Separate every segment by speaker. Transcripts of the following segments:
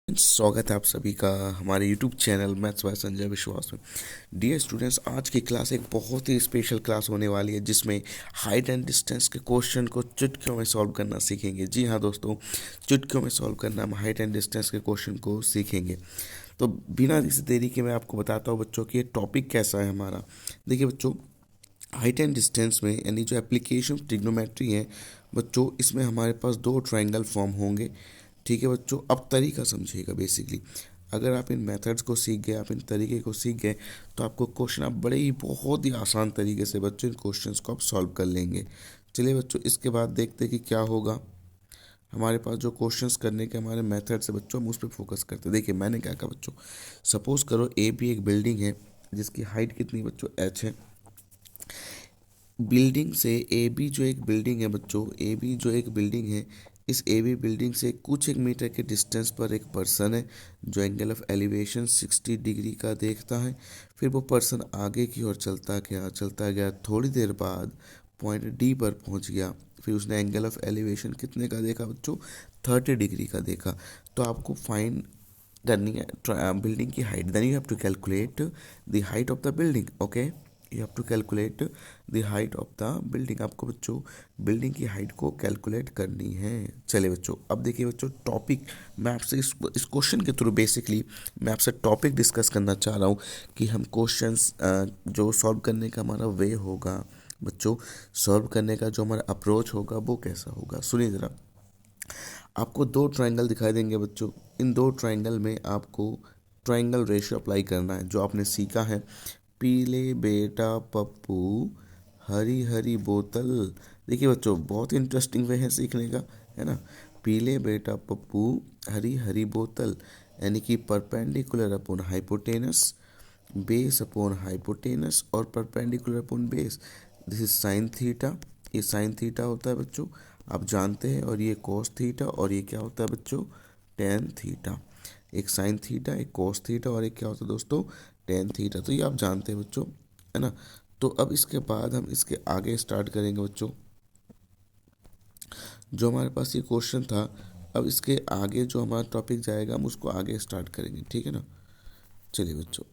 Speaker 1: स्वागत है आप सभी का हमारे YouTube channel maths by Sanjay विश्वास में। डियर स्टूडेंट्स, आज की क्लास एक बहुत ही स्पेशल क्लास होने वाली है जिसमें हाइट एंड डिस्टेंस के क्वेश्चन को चुटकियों में सॉल्व करना सीखेंगे। जी हाँ दोस्तों, चुटकियों में सॉल्व करना हम हाइट एंड डिस्टेंस के क्वेश्चन को सीखेंगे। तो बिना किसी देरी के मैं आपको बताता हूँ बच्चों कि ये टॉपिक कैसा है हमारा। देखिए बच्चों, हाइट एंड डिस्टेंस में यानी जो एप्लीकेशन ट्रिग्नोमेट्री है बच्चों, इसमें हमारे पास दो ट्रायंगल फॉर्म होंगे। ठीक है बच्चों, अब तरीका समझिएगा। बेसिकली अगर आप इन मेथड्स को सीख गए, आप इन तरीके को सीख गए, तो आपको क्वेश्चन आप बड़े ही बहुत ही आसान तरीके से बच्चों इन क्वेश्चंस को आप सॉल्व कर लेंगे। चलिए बच्चों, इसके बाद देखते हैं कि क्या होगा। हमारे पास जो क्वेश्चंस करने के हमारे मेथड से बच्चों, हम उस पर फोकस करते हैं। देखिए मैंने क्या कहा बच्चों, सपोज करो ए बी एक बिल्डिंग है जिसकी हाइट कितनी बच्चों, एच है। बिल्डिंग से ए बी जो एक बिल्डिंग है बच्चों, ए बी जो एक बिल्डिंग है, इस ए बी बिल्डिंग से कुछ एक मीटर के डिस्टेंस पर एक पर्सन है जो एंगल ऑफ एलिवेशन 60 डिग्री का देखता है। फिर वो पर्सन आगे की ओर चलता गया, थोड़ी देर बाद पॉइंट डी पर पहुंच गया। फिर उसने एंगल ऑफ एलिवेशन कितने का देखा बच्चों, 30 डिग्री का देखा। तो आपको फाइंड करनी है बिल्डिंग की height. Then you have to calculate the height of the building. Okay, you have to calculate the height of the building. आपको बच्चों बिल्डिंग की हाइट को कैलकुलेट करनी है। चलिए बच्चों, अब देखिए बच्चों, टॉपिक मैं आपसे इस क्वेश्चन के थ्रू बेसिकली मैं आपसे टॉपिक डिस्कस करना चाह रहा हूँ कि हम क्वेश्चंस जो सॉल्व करने का हमारा वे होगा बच्चों, सॉल्व करने का जो हमारा अप्रोच होगा वो कैसा होगा। सुनिए ज़रा, आपको दो ट्रायंगल दिखाई देंगे बच्चों। इन दो ट्रायंगल में आपको ट्रायंगल रेशियो अप्लाई करना है जो आपने सीखा है। पीले बेटा पप्पू, हरी हरी बोतल। देखिए बच्चों, बहुत इंटरेस्टिंग वे है सीखने का, है ना। पीले बेटा पप्पू, हरी हरी बोतल, यानी कि perpendicular upon hypotenuse, base upon hypotenuse और perpendicular upon base. This is sine theta. ये साइन थीटा होता है बच्चों, आप जानते हैं। और ये कोस थीटा, और ये क्या होता है बच्चों, टेन थीटा। एक साइन थीटा, एक कोस थीटा, और एक क्या होता है दोस्तों, टेन थीटा। तो ये आप जानते हैं बच्चों, है ना। तो अब इसके बाद हम इसके आगे स्टार्ट करेंगे बच्चों। जो हमारे पास ये क्वेश्चन था, अब इसके आगे जो हमारा टॉपिक जाएगा हम उसको आगे स्टार्ट करेंगे, ठीक है ना। चलिए बच्चों,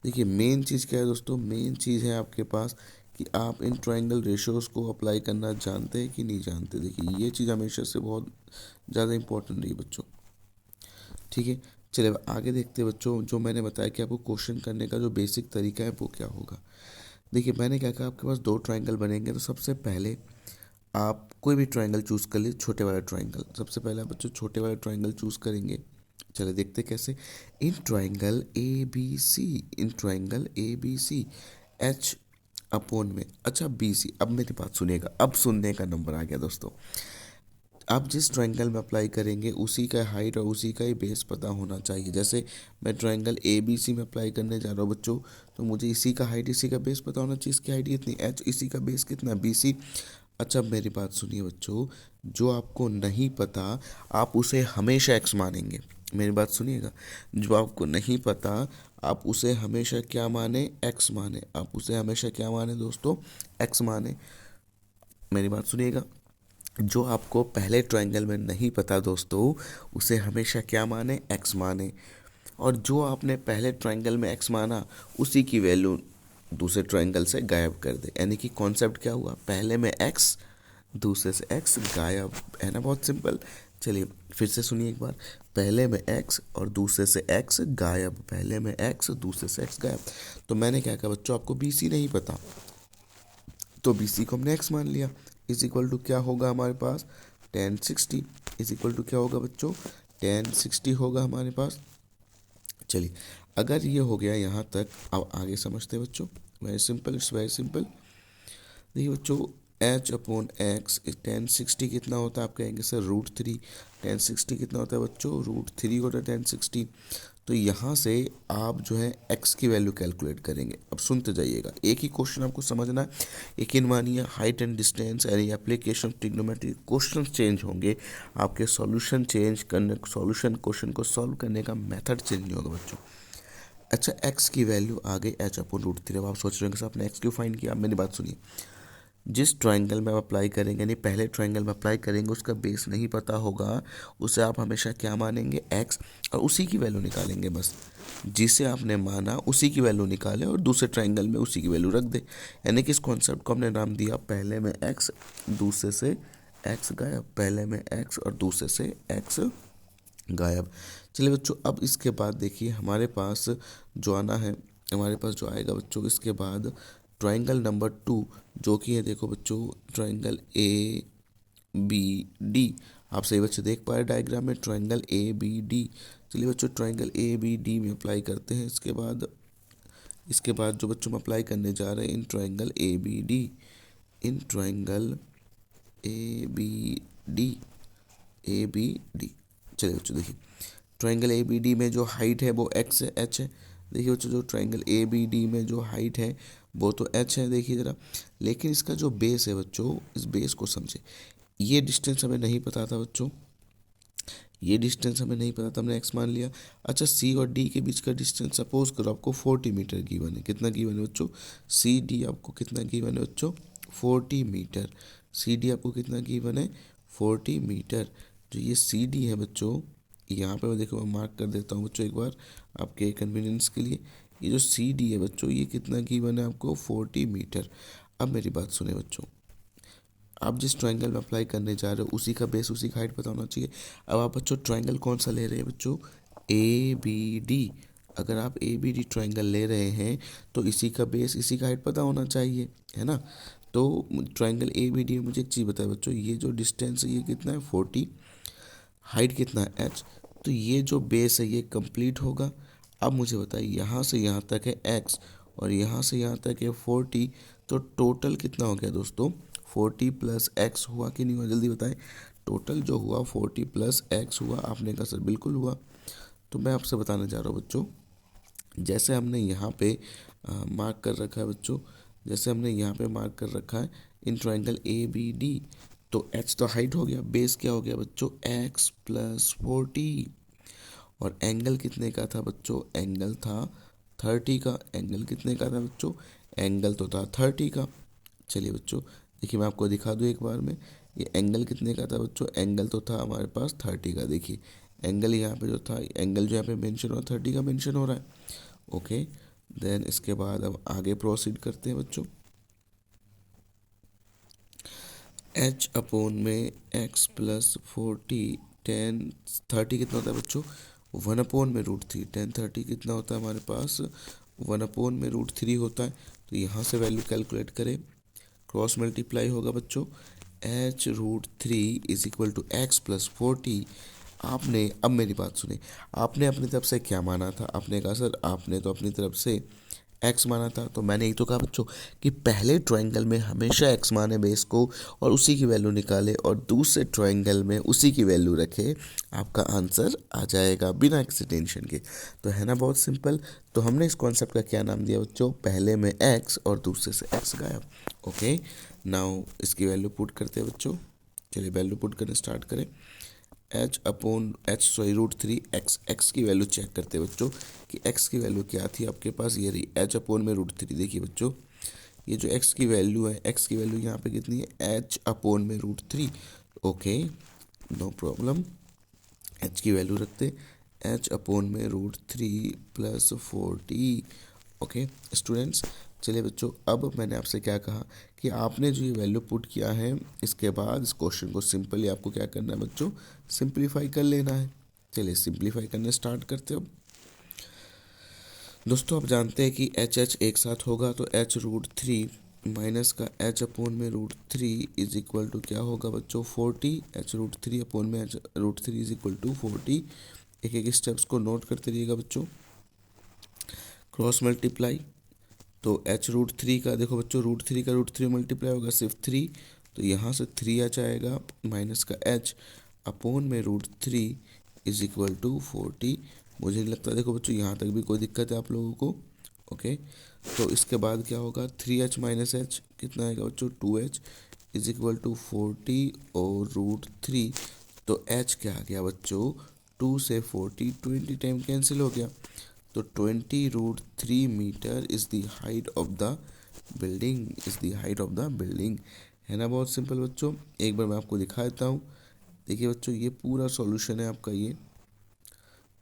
Speaker 1: देखिए मेन चीज़ क्या है दोस्तों, मेन चीज़ है आपके पास कि आप इन ट्रायंगल रेशियोज़ को अप्लाई करना जानते हैं कि नहीं जानते। देखिए ये चीज़ हमेशा से बहुत ज़्यादा इंपॉर्टेंट रही बच्चों, ठीक है। चलिए अब आगे देखते हैं बच्चों। जो मैंने बताया कि आपको क्वेश्चन करने का जो बेसिक तरीका है वो क्या होगा। देखिए मैंने क्या कहा, आपके पास दो ट्रायंगल बनेंगे। तो सबसे पहले आप कोई भी ट्रायंगल चूज़ कर लीजिए, छोटे वाला ट्रायंगल। सबसे पहले आप बच्चों छोटे वाला ट्रायंगल चूज़ करेंगे। चलिए देखते कैसे। In triangle A B C, in triangle A B C, H upon में, अच्छा बी सी। अब मेरी बात सुनिएगा, अब सुनने का नंबर आ गया दोस्तों। आप जिस ट्रायंगल में अप्लाई करेंगे उसी का हाइट और उसी का ही बेस पता होना चाहिए। जैसे मैं ट्रायंगल ए बी सी में अप्लाई करने जा रहा हूँ बच्चों, तो मुझे इसी का हाइट इसी का बेस पता होना चाहिए। इसकी हाइट कितनी, एच, इसी का बेस कितना, बी सी। अच्छा अब मेरी बात सुनिए बच्चों, जो आपको नहीं पता आप उसे हमेशा एक्स मानेंगे। मेरी बात सुनिएगा, जो आपको नहीं पता आप उसे हमेशा क्या माने, एक्स माने। आप उसे हमेशा क्या माने दोस्तों, एक्स माने। मेरी बात सुनिएगा, जो आपको पहले ट्रायंगल में नहीं पता दोस्तों, उसे हमेशा क्या माने, एक्स माने। और जो आपने पहले ट्रायंगल में एक्स माना, उसी की वैल्यू दूसरे ट्रायंगल से गायब कर दे। यानी कि कॉन्सेप्ट क्या हुआ, पहले में एक्स, दूसरे से एक्स गायब, है ना। बहुत सिंपल। चलिए फिर से सुनिए एक बार। पहले में एक्स और दूसरे से एक्स गायब, पहले में एक्स दूसरे से एक्स गायब। तो मैंने क्या कहा बच्चों, आपको बी सी नहीं पता, तो बी सी को हमने एक्स मान लिया। इज इक्वल टू क्या होगा हमारे पास, ten sixty. Is equal to क्या होगा बच्चों, टेन सिक्सटी होगा हमारे पास। चलिए अगर ये हो गया यहाँ तक, अब आगे समझते हैं बच्चों। Very simple, it's very simple. देखिए बच्चों, H upon X, tan sixty कितना होता है, आप कहेंगे sir root three. Tan sixty कितना होता है बच्चों, रूट थ्री होता है टेन सिक्सटी। तो यहाँ से आप जो है एक्स की वैल्यू कैलकुलेट करेंगे। अब सुनते जाइएगा, एक ही क्वेश्चन आपको समझना है। यकीन मानिए, हाइट एंड डिस्टेंस यानी एप्लीकेशन ट्रिग्नोमेट्री क्वेश्चन चेंज होंगे, आपके सॉल्यूशन चेंज करने, सॉल्यूशन क्वेश्चन को सॉल्व करने का मेथड चेंज नहीं होगा बच्चों। अच्छा एक्स की वैल्यू आ गई एच अपॉन रूट थ्री। अब आप सोच रहे होंगे सर आपने एक्स क्यों फाइंड किया। अब मेरी बात सुनिए, जिस ट्रायंगल में आप अप्लाई करेंगे, यानी पहले ट्रायंगल में अप्लाई करेंगे, उसका बेस नहीं पता होगा, उसे आप हमेशा क्या मानेंगे, एक्स, और उसी की वैल्यू निकालेंगे बस। जिसे आपने माना उसी की वैल्यू निकाले और दूसरे ट्रायंगल में उसी की वैल्यू रख दे। यानी कि इस कॉन्सेप्ट को हमने नाम दिया पहले में एक्स, दूसरे से एक्स गायब, पहले में एक्स और दूसरे से एक्स गायब। चलिए बच्चों, अब इसके बाद देखिए हमारे पास जो आना है, हमारे पास जो आएगा बच्चों इसके बाद ट्रायंगल नंबर 2, जो कि है देखो बच्चों ट्रायंगल ए बी डी। आप सही बच्चे देख पा रहे डायग्राम में ट्रायंगल ए बी डी। चलिए बच्चों ट्रायंगल ए बी डी में अप्लाई करते हैं। इसके बाद जो बच्चों हम अप्लाई करने जा रहे हैं in triangle A B D, in triangle A B D, A B D. चलिए बच्चों देखिए ट्रायंगल ए बी डी में जो हाइट है वो एक्स है, एच है। देखिए बच्चों जो ट्रायंगल ए बी डी में जो हाइट है वो तो एच है, देखिए ज़रा। लेकिन इसका जो बेस है बच्चों, इस बेस को समझे। ये डिस्टेंस हमें नहीं पता था बच्चों, ये डिस्टेंस हमें नहीं पता था, हमने एक्स मान लिया। अच्छा, सी और डी के बीच का डिस्टेंस सपोज करो आपको 40 मीटर गिवन है। कितना गिवन है बच्चों, सी डी आपको कितना गिवन है बच्चों, 40 मीटर। सी डी आपको कितना गिवन है, 40 मीटर। जो ये सी डी है बच्चों, यहाँ पे मैं देखो मैं मार्क कर देता हूँ बच्चों एक बार आपके कन्वीनियंस के लिए। ये जो सी डी है बच्चों, ये कितना गिवन है आपको, 40 मीटर। अब मेरी बात सुने बच्चों, आप जिस ट्रायंगल में अप्लाई करने जा रहे हो उसी का बेस, उसी का हाइट पता होना चाहिए। अब आप बच्चों ट्रायंगल कौन सा ले रहे हैं बच्चों, ए बी डी। अगर आप ए बी डी ट्रायंगल ले रहे हैं तो इसी का बेस, इसी का हाइट पता होना चाहिए, है ना। तो ट्रायंगल ए बी डी में मुझे एक चीज़ बताए बच्चों, ये जो डिस्टेंस है ये कितना है, 40, हाइट कितना है, एच। तो ये जो बेस है ये कंप्लीट होगा। अब मुझे बताइए यहाँ से यहाँ तक है एक्स और यहाँ से यहाँ तक है 40, तो टोटल कितना हो गया दोस्तों, 40 प्लस एक्स हुआ कि नहीं हुआ, जल्दी बताएं। टोटल जो हुआ 40 प्लस एक्स हुआ। आपने कहा सर बिल्कुल हुआ। तो मैं आपसे बताने जा रहा हूँ बच्चों, जैसे हमने यहाँ पे मार्क कर रखा है बच्चों, जैसे हमने यहाँ पे मार्क कर रखा है in triangle A B D, तो एच तो हाइट हो गया, बेस क्या हो गया बच्चों, एक्स प्लस 40। और एंगल कितने का था बच्चों, एंगल था 30 का। एंगल कितने का था बच्चों, एंगल तो था 30 का। चलिए बच्चों देखिए मैं आपको दिखा दूँ एक बार में, ये एंगल कितने का था बच्चों, एंगल तो था हमारे पास 30 का। देखिए एंगल यहाँ पे जो था, एंगल जो यहाँ पे मेंशन हो रहा है 30 का मेंशन हो रहा है। ओके, देन इसके बाद अब आगे प्रोसीड करते हैं बच्चों। एच अपोन में एक्स प्लस 40, 10 30 कितना होता है बच्चों, 1 अपोन में √3। 10 30 कितना होता है हमारे पास, 1 अपोन में √3 होता है। तो यहाँ से वैल्यू कैलकुलेट करें, क्रॉस मल्टीप्लाई होगा बच्चों, H √3 is equal to X plus 40। आपने, अब मेरी बात सुने, आपने अपनी तरफ से क्या माना था, आपने कहा सर आपने तो अपनी तरफ से एक्स माना था। तो मैंने यही तो कहा बच्चों कि पहले ट्रायंगल में हमेशा एक्स माने बेस को और उसी की वैल्यू निकाले और दूसरे ट्रायंगल में उसी की वैल्यू रखे, आपका आंसर आ जाएगा बिना किसी टेंशन के। तो है ना बहुत सिंपल। तो हमने इस कॉन्सेप्ट का क्या नाम दिया बच्चों, पहले में एक्स और दूसरे से एक्स गायब। ओके, नाउ इसकी वैल्यू पुट करते हैं बच्चों। चलिए वैल्यू पुट करना स्टार्ट करें। √3 एक्स, एक्स की वैल्यू चेक करते हैं बच्चों कि एक्स की वैल्यू क्या थी आपके पास, ये रही एच अपोन में √3। देखिए बच्चों ये जो एक्स की वैल्यू है, एक्स की वैल्यू यहाँ पे कितनी है, एच अपोन में √3। ओके, नो प्रॉब्लम, एच की वैल्यू रखते, एच अपोन में √3 प्लस 40। ओके स्टूडेंट्स, चलिए बच्चों अब मैंने आपसे क्या कहा कि आपने जो ये वैल्यू पुट किया है, इसके बाद इस क्वेश्चन को सिंपली आपको क्या करना है बच्चों, सिंप्लीफाई कर लेना है। चलिए सिंप्लीफाई करने स्टार्ट करते हो। दोस्तों आप जानते हैं कि एच एच एक साथ होगा, तो एच √3 माइनस का एच अपोन में √3 इज इक्वल टू क्या होगा बच्चों, 40। एच √3 अपोन में एच √3 इज इक्वल टू 40। एक एक स्टेप्स को नोट करते रहिएगा बच्चों। क्रॉस मल्टीप्लाई, तो एच √3 का देखो बच्चों, √3 का √3 मल्टीप्लाई होगा सिर्फ 3, तो यहाँ से 3 आ जाएगा माइनस का एच अपोन में √3 इज इक्वल टू 40। मुझे नहीं लगता, देखो बच्चों यहाँ तक भी कोई दिक्कत है आप लोगों को। ओके, तो इसके बाद क्या होगा, 3h माइनस एच कितना आएगा बच्चों, 2h इज इक्वल टू 40 और √3। तो h क्या आ गया बच्चों, 2 से 40 20 टाइम कैंसिल हो गया, तो 20 √3 metre is the height of the building is the height of the building. है ना, बहुत सिंपल बच्चों। एक बार मैं आपको दिखा देता हूँ। देखिए बच्चों, ये पूरा सॉल्यूशन है आपका ये,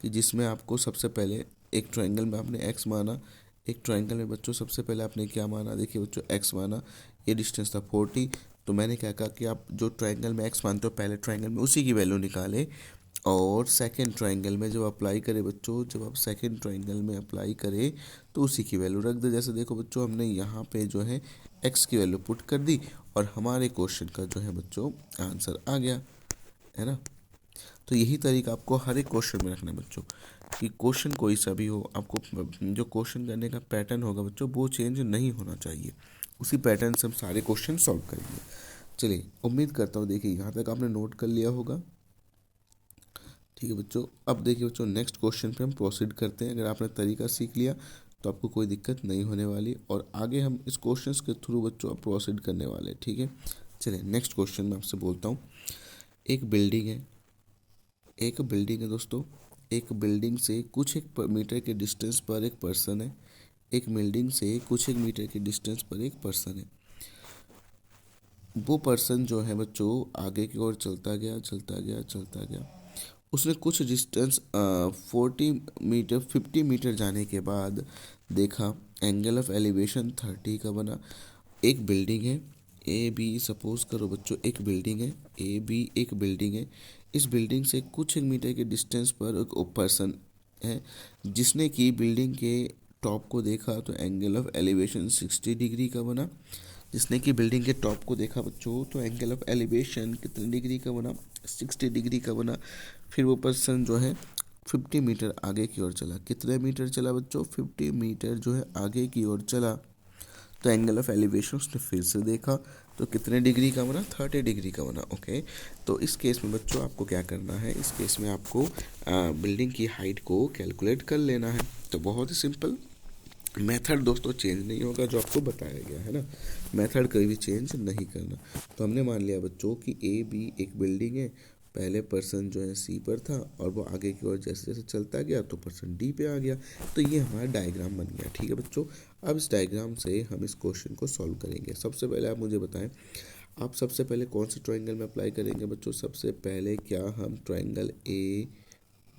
Speaker 1: कि जिसमें आपको सबसे पहले एक ट्रायंगल में आपने एक्स माना। एक ट्रायंगल में बच्चों सबसे पहले आपने क्या माना, देखिए बच्चों एक्स माना, ये डिस्टेंस था 40। तो मैंने क्या कहा कि आप जो ट्रायंगल में एक्स मानते हो पहले ट्रायंगल में उसी की वैल्यू निकाले, और सेकंड ट्रायंगल में जब अप्लाई करें बच्चों, जब आप सेकंड ट्रायंगल में अप्लाई करें तो उसी की वैल्यू रख दे। जैसे देखो बच्चों, हमने यहाँ पे जो है एक्स की वैल्यू पुट कर दी और हमारे क्वेश्चन का जो है बच्चों आंसर आ गया। है ना, तो यही तरीका आपको हर एक क्वेश्चन में रखना है बच्चों, कि क्वेश्चन कोई सा भी हो, आपको जो क्वेश्चन करने का पैटर्न होगा बच्चों वो चेंज नहीं होना चाहिए। उसी पैटर्न से हम सारे क्वेश्चन सॉल्व करेंगे। चलिए, उम्मीद करता हूँ देखिए यहाँ तक आपने नोट कर लिया होगा। ठीक है बच्चों, अब देखिए बच्चों नेक्स्ट क्वेश्चन पे हम प्रोसीड करते हैं। अगर आपने तरीका सीख लिया तो आपको कोई दिक्कत नहीं होने वाली, और आगे हम इस क्वेश्चंस के थ्रू बच्चों अब प्रोसीड करने वाले हैं। ठीक है, चलिए नेक्स्ट क्वेश्चन मैं आपसे बोलता हूँ। एक बिल्डिंग है, एक बिल्डिंग है दोस्तों। एक बिल्डिंग से कुछ एक मीटर के डिस्टेंस पर एक पर्सन है। एक बिल्डिंग से कुछ एक मीटर के डिस्टेंस पर एक पर्सन है। वो पर्सन जो है बच्चों आगे की ओर चलता गया, चलता गया, चलता गया। उसने कुछ डिस्टेंस 40 मीटर 50 मीटर जाने के बाद देखा एंगल ऑफ एलिवेशन 30 का बना। एक बिल्डिंग है ए बी, सपोज करो बच्चों एक बिल्डिंग है ए बी, एक बिल्डिंग है। इस बिल्डिंग से कुछ एक मीटर के डिस्टेंस पर एक पर्सन है, जिसने की बिल्डिंग के टॉप को देखा तो एंगल ऑफ एलिवेशन 60 डिग्री का बना। जिसने कि बिल्डिंग के टॉप को देखा बच्चों तो एंगल ऑफ एलिवेशन कितने डिग्री का बना, 60 डिग्री का बना। फिर वो पर्सन जो है 50 मीटर आगे की ओर चला। कितने मीटर चला बच्चों, 50 मीटर जो है आगे की ओर चला। तो एंगल ऑफ एलिवेशन उसने फिर से देखा तो कितने डिग्री का बना, 30 डिग्री का बना। ओके, तो इस केस में बच्चों आपको क्या करना है, इस केस में आपको बिल्डिंग की हाइट को कैलकुलेट कर लेना है। तो बहुत ही सिंपल मेथड दोस्तों, चेंज नहीं होगा जो आपको बताया गया है ना, मेथड कभी भी चेंज नहीं करना। तो हमने मान लिया बच्चों कि ए बी एक बिल्डिंग है। पहले पर्सन जो है सी पर था और वो आगे की ओर जैसे जैसे चलता गया तो पर्सन डी पे आ गया। तो ये हमारा डायग्राम बन गया। ठीक है बच्चों, अब इस डायग्राम से हम इस क्वेश्चन को सॉल्व करेंगे। सबसे पहले आप मुझे बताएं, आप सबसे पहले कौन से ट्रायंगल में अप्लाई करेंगे बच्चों। सबसे पहले क्या हम ट्रायंगल ए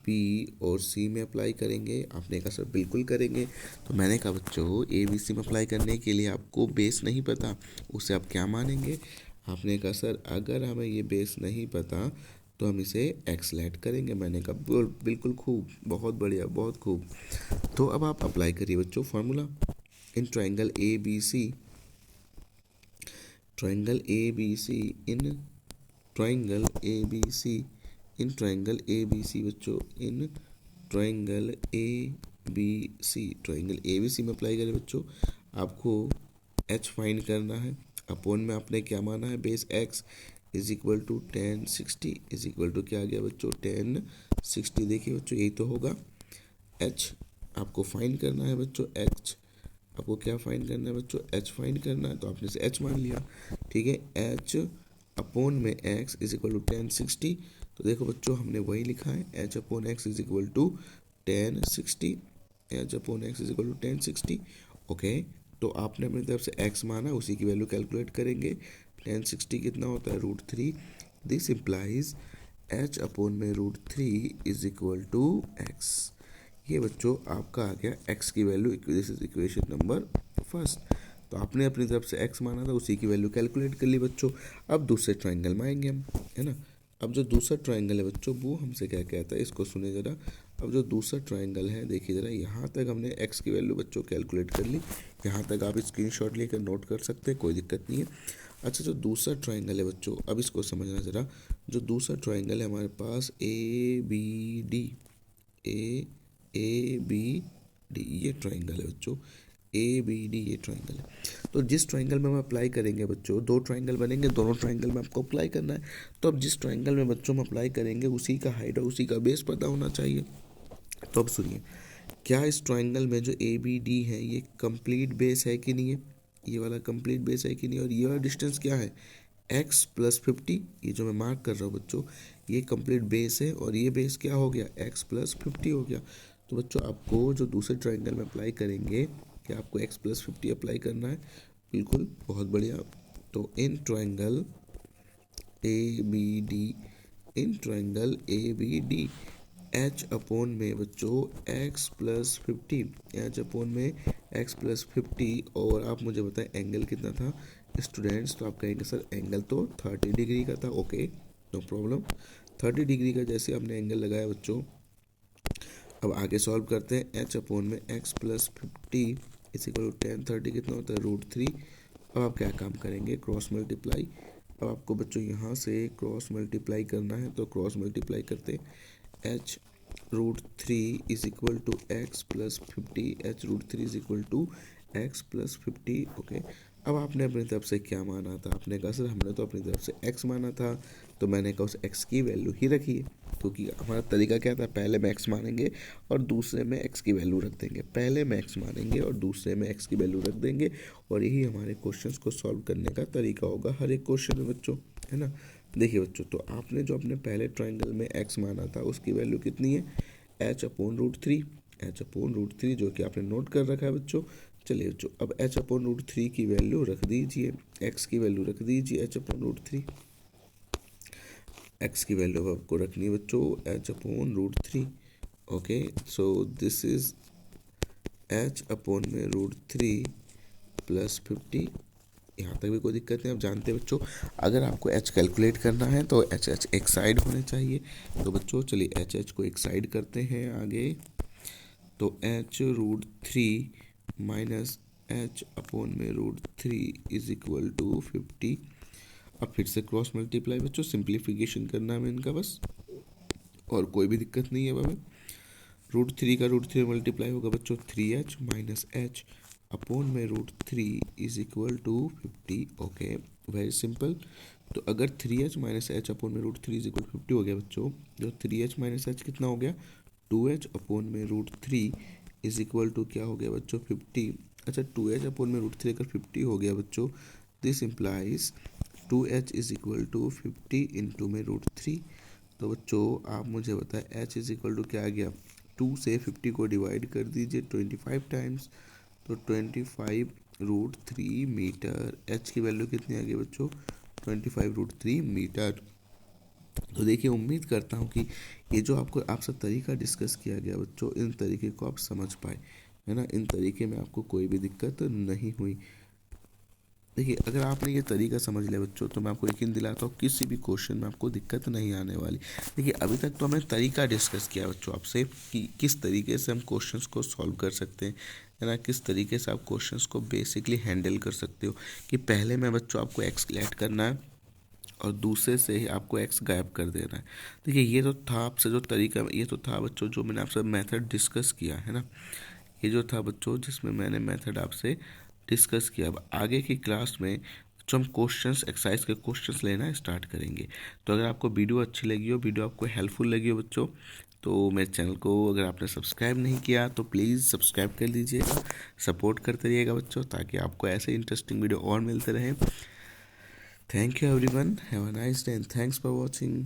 Speaker 1: पी और सी में अप्लाई करेंगे। आपने कहा सर बिल्कुल करेंगे। तो मैंने कहा बच्चों ए बी सी में अप्लाई करने के लिए आपको बेस नहीं पता, उसे आप क्या मानेंगे। आपने कहा सर अगर हमें ये बेस नहीं पता तो हम इसे एक्स लेट करेंगे। मैंने कहा बिल्कुल खूब, बहुत बढ़िया, बहुत खूब। तो अब आप अप्लाई करिए बच्चों formula in triangle A B C, triangle A B C in triangle A B C in triangle A B C बच्चों, in triangle A B C, triangle A B C में अप्लाई करें बच्चों। आपको H find करना है। Upon में आपने क्या माना है, base X is equal to 1060 is equal to क्या आ गया बच्चों 1060। देखिए बच्चों यही तो होगा। एच आपको फाइंड करना है बच्चों, एच आपको क्या फाइंड करना है बच्चों, एच फाइंड करना है। तो आपने से एच मान लिया। ठीक है, एच अपोन में एक्स इज इक्वल टू 1060। तो देखो बच्चों हमने वही लिखा है, H upon X is equal to 1060, H upon X is equal to 1060। Okay, तो आपने अपनी तरफ से एक्स माना, उसी की वैल्यू कैलकुलेट करेंगे। 1060 कितना होता है, √3। दिस इम्प्लाइज एच अपोन में √3 इज इक्वल टू एक्स। ये बच्चों आपका आ गया एक्स की value. This is equation number first. तो आपने अपनी तरफ से एक्स माना था, उसी की वैल्यू कैलकुलेट कर ली बच्चों। अब दूसरे ट्रायंगल में आएंगे हम, है ना। अब जो दूसरा ट्रायंगल है बच्चों वो हमसे क्या कहता है, इसको सुने ज़रा। अब जो दूसरा ट्रायंगल है देखिए ज़रा, यहाँ तक हमने एक्स की वैल्यू बच्चों कैलकुलेट कर ली। यहाँ तक आप स्क्रीनशॉट लेकर नोट कर सकते हैं, कोई दिक्कत नहीं है। अच्छा, जो दूसरा ट्रायंगल है बच्चों, अब इसको समझना ज़रा। जो दूसरा ट्रायंगल है हमारे पास A B D, A B D, ये ट्रायंगल है बच्चों, ए बी डी ये ट्रायंगल है। तो जिस ट्रायंगल में हम अप्लाई करेंगे बच्चों, दो ट्रायंगल बनेंगे, दोनों ट्रायंगल में आपको अप्लाई करना है। तो अब जिस ट्रायंगल में बच्चों हम अप्लाई करेंगे उसी का हाइट और उसी का बेस पता होना चाहिए। तो अब सुनिए, क्या इस ट्रायंगल में जो ए बी डी है ये कंप्लीट बेस है कि नहीं है, ये वाला कंप्लीट बेस है कि नहीं, और ये वाला डिस्टेंस क्या है, x + 50। ये जो मैं मार्क कर रहा हूँ बच्चों, ये कंप्लीट बेस है और ये बेस क्या हो गया, x + 50 हो गया। तो बच्चों आपको जो दूसरे ट्रायंगल में अप्लाई करेंगे कि आपको x+50 अप्लाई करना है। बिल्कुल, बहुत बढ़िया। तो in triangle ABD, in triangle ABD h upon में बच्चों x+50, h अपॉन में x+50, और आप मुझे बताएं एंगल कितना था स्टूडेंट्स। तो आप कहेंगे सर एंगल तो 30 डिग्री का था। Okay, no problem. 30 डिग्री का जैसे आपने एंगल लगाया बच्चों, अब आगे सॉल्व करते हैं। h अपॉन में x+50 इस इक्वल टू टेन 30 कितना होता है √3। अब आप क्या काम करेंगे, क्रॉस मल्टीप्लाई। अब आपको बच्चों यहाँ से क्रॉस मल्टीप्लाई करना है, तो क्रॉस मल्टीप्लाई करते h √3 is equal to x+50, h √3 is equal to x+50। Okay, अब आपने अपनी तरफ से क्या माना था, आपने कहा सर हमने तो अपनी तरफ से x माना था, तो मैंने कहा उस x की वैल्यू ही रखिए, क्योंकि हमारा तरीका क्या था, पहले में x मानेंगे और दूसरे में x की वैल्यू रख देंगे। पहले में x मानेंगे और दूसरे में x की वैल्यू रख देंगे, और यही हमारे क्वेश्चंस को सॉल्व करने का तरीका होगा हर एक क्वेश्चन में बच्चों, है ना। देखिए बच्चों, तो आपने जो अपने पहले ट्रायंगल में x माना था उसकी वैल्यू कितनी है, h अपॉन √3, h अपॉन √3 जो कि आपने नोट कर रखा है बच्चों। चलिए बच्चों, अब h अपॉन √3 की वैल्यू रख दीजिए, x की वैल्यू रख दीजिए h अपॉन √3, x की वैल्यू आपको रखनी है बच्चों h upon √3। Okay, so this is h upon में √3 प्लस 50। यहाँ तक भी कोई दिक्कत नहीं। आप जानते हैं बच्चों, अगर आपको h कैलकुलेट करना है तो h एक साइड होने चाहिए। तो बच्चों चलिए h को एक साइड करते हैं आगे। तो h √3 माइनस h अपॉन में √3 इज इक्वल टू 50। अब फिर से क्रॉस मल्टीप्लाई बच्चों, सिंप्लीफिकेशन करना है इनका बस, और कोई भी दिक्कत नहीं है हमें। √3 का √3 मल्टीप्लाई होगा बच्चों 3h माइनस h अपॉन में √3 is equal to 50। Okay, very simple. तो अगर 3h माइनस h अपॉन में √3 इज इक्वल 50 हो गया बच्चों, तो 3h माइनस h कितना हो गया, 2h अपॉन में √3 इज इक्वल टू क्या हो गया बच्चों 50। अच्छा, 2h अपॉन में √3 अगर 50 हो गया बच्चों, this implies 2h is equal to 50 into में √3। तो बच्चों आप मुझे बताएं h इज इक्वल टू क्या आ गया, 2 से 50 को डिवाइड कर दीजिए 25 टाइम्स, तो 25√3 मीटर। h की वैल्यू कितनी आ गई बच्चों, 25√3 मीटर। तो देखिए, उम्मीद करता हूँ कि ये जो आपको आपसे तरीका डिस्कस किया गया बच्चों, इन तरीके को आप समझ पाए, है ना। इन तरीके में आपको कोई भी दिक्कत नहीं हुई। देखिए, अगर आपने ये तरीका समझ लिया बच्चों, तो मैं आपको यकीन दिलाता हूँ किसी भी क्वेश्चन में आपको दिक्कत नहीं आने वाली। देखिए, अभी तक तो हमने तरीका डिस्कस किया बच्चों आपसे कि किस तरीके से हम क्वेश्चंस को सॉल्व कर सकते हैं, है ना, किस तरीके से आप क्वेश्चंस को बेसिकली हैंडल कर सकते हो। कि पहले में बच्चों आपको एक्स ऐड करना है और दूसरे से ही आपको एक्स गायब कर देना है। देखिए, ये तो था आपसे जो तरीका, ये तो था बच्चों जो मैंने आपसे मेथड डिस्कस किया, है ना। ये जो था बच्चों जिसमें मैंने मेथड आपसे डिस्कस किया। अब आगे की क्लास में जो हम क्वेश्चंस, एक्सरसाइज के क्वेश्चंस लेना स्टार्ट करेंगे। तो अगर आपको वीडियो अच्छी लगी हो, वीडियो आपको हेल्पफुल लगी हो बच्चों, तो मेरे चैनल को अगर आपने सब्सक्राइब नहीं किया तो प्लीज़ सब्सक्राइब कर लीजिएगा, सपोर्ट करते रहिएगा बच्चों, ताकि आपको ऐसे इंटरेस्टिंग वीडियो और मिलते रहें। Thank you everyone, have a nice day and thanks for watching.